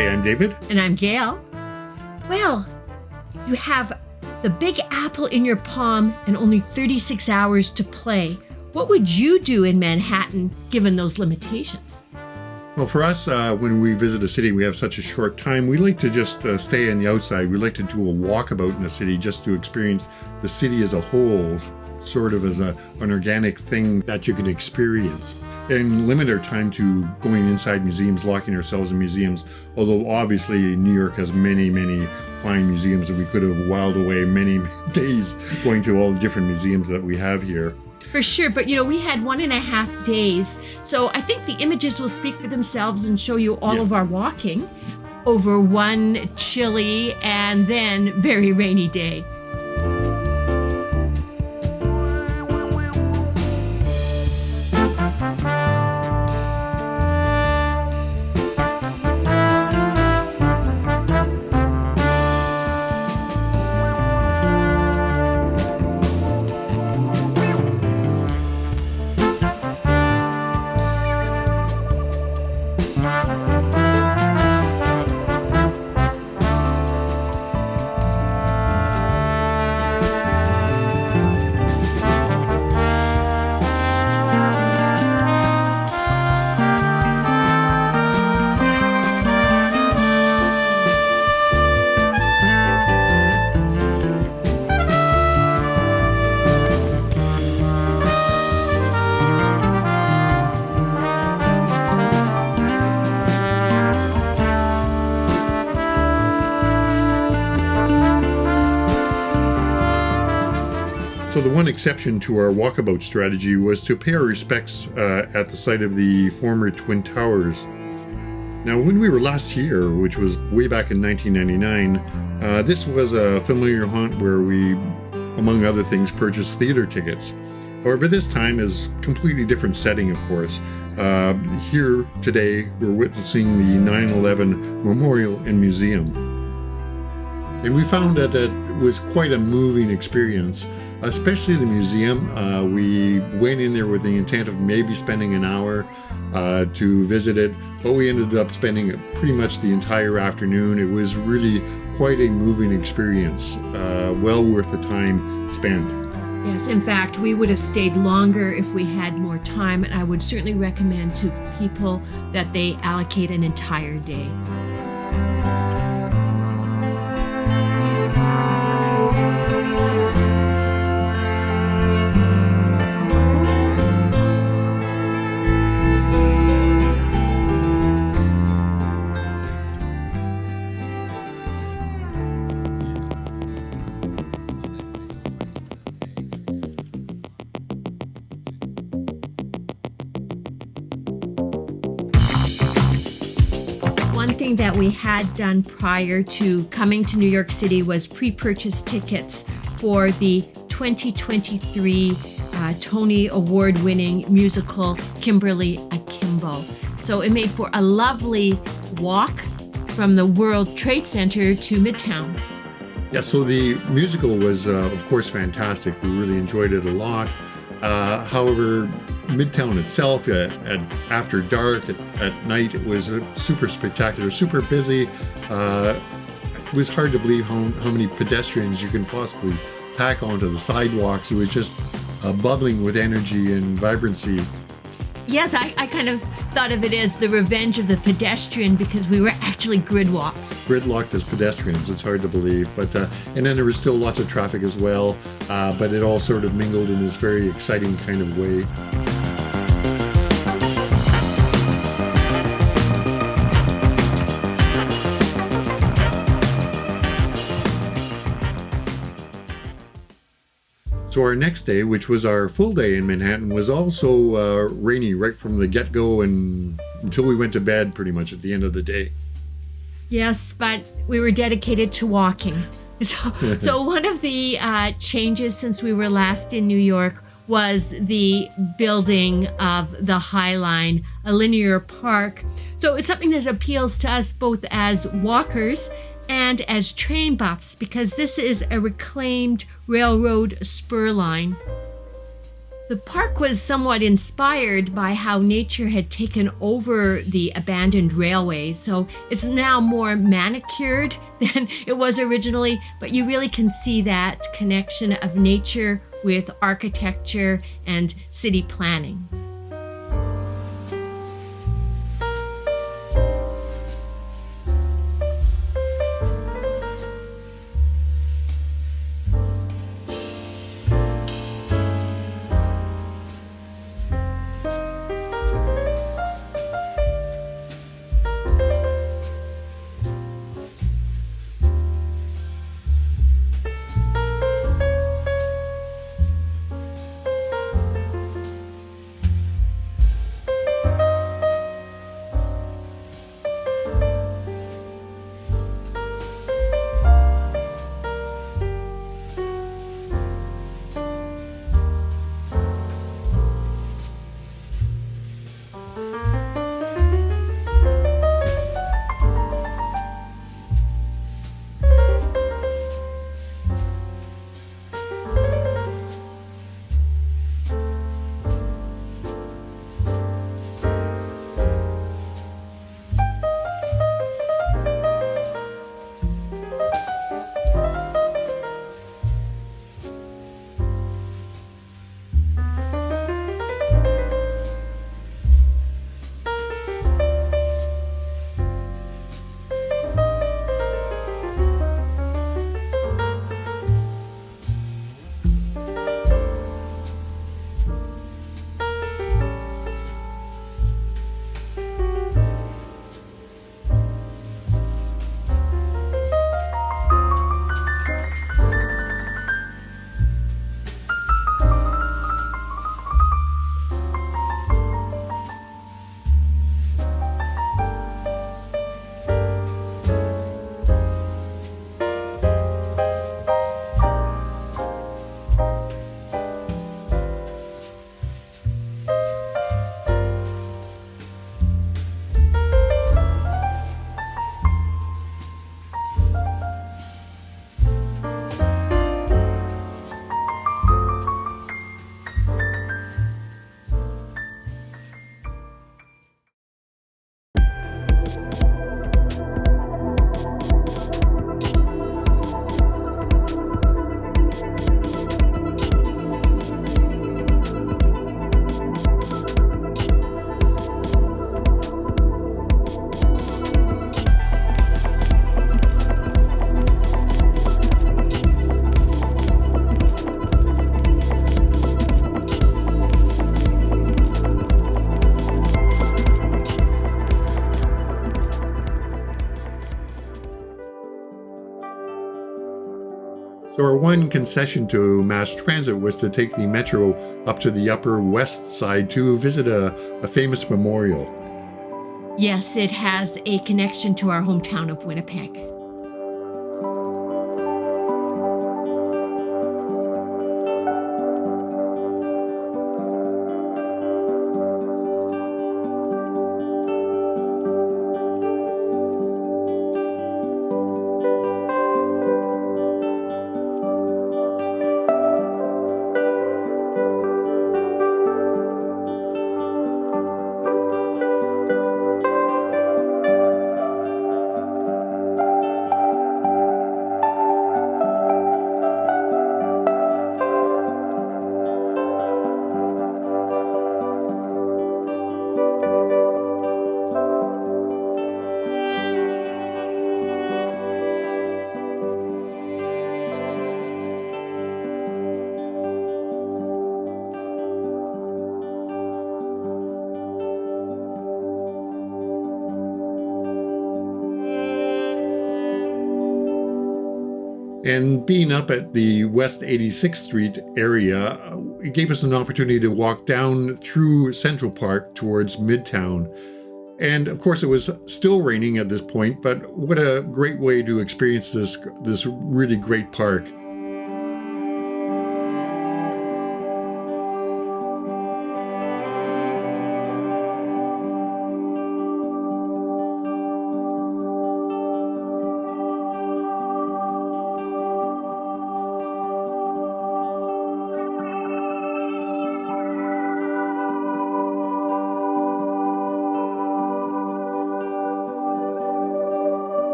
Hi, I'm David. And I'm Gail. Well, you have the Big Apple in your palm and only 36 hours to play. What would you do in Manhattan given those limitations? Well, for us, when we visit a city, we have such a short time. We like to just stay on the outside. We like to do a walkabout in the city just to experience the city as a whole, sort of as an organic thing that you can experience. And limit our time to going inside museums, locking ourselves in museums. Although obviously New York has many, many fine museums and we could have whiled away many days going to all the different museums that we have here. For sure, but we had 1.5 days. So I think the images will speak for themselves and show you all of our walking over one chilly and then very rainy day. So the one exception to our walkabout strategy was to pay our respects at the site of the former Twin Towers. Now, when we were last here, which was way back in 1999, this was a familiar haunt where we, among other things, purchased theater tickets. However, this time is a completely different setting, of course. Here today, we're witnessing the 9/11 Memorial and Museum. And we found that it was quite a moving experience, especially the museum. We went in there with the intent of maybe spending an hour to visit it, but we ended up spending pretty much the entire afternoon. It was really quite a moving experience, well worth the time spent. Yes, in fact, we would have stayed longer if we had more time, and I would certainly recommend to people that they allocate an entire day. One thing that we had done prior to coming to New York City was pre-purchase tickets for the 2023 Tony Award-winning musical Kimberly Akimbo. So it made for a lovely walk from the World Trade Center to Midtown. Yeah, so the musical was, of course, fantastic. We really enjoyed it a lot. However, Midtown itself, after dark, at night, it was super spectacular, super busy. It was hard to believe how many pedestrians you can possibly pack onto the sidewalks. It was just bubbling with energy and vibrancy. Yes, I kind of thought of it as the revenge of the pedestrian because we were actually gridlocked. Gridlocked as pedestrians, it's hard to believe. But and then there was still lots of traffic as well, but it all sort of mingled in this very exciting kind of way. So our next day, which was our full day in Manhattan, was also rainy right from the get-go and until we went to bed pretty much at the end of the day. Yes, but we were dedicated to walking. So one of the changes since we were last in New York was the building of the High Line, a linear park. So it's something that appeals to us both as walkers and as train buffs, because this is a reclaimed railroad spur line. The park was somewhat inspired by how nature had taken over the abandoned railway, so it's now more manicured than it was originally, but you really can see that connection of nature with architecture and city planning. So our one concession to mass transit was to take the metro up to the Upper West Side to visit a famous memorial. Yes, it has a connection to our hometown of Winnipeg. And being up at the West 86th Street area, it gave us an opportunity to walk down through Central Park towards Midtown. And of course, it was still raining at this point, but what a great way to experience this really great park.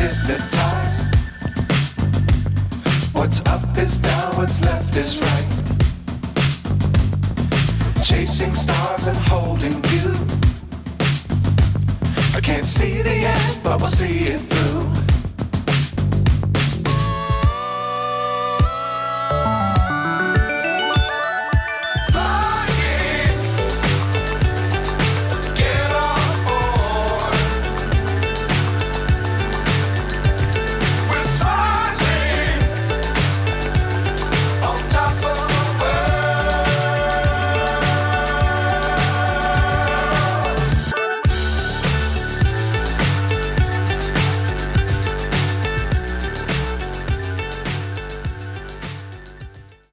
hypnotized. What's up is down, what's left is right. Chasing stars and holding you. I can't see the end, but we'll see it through.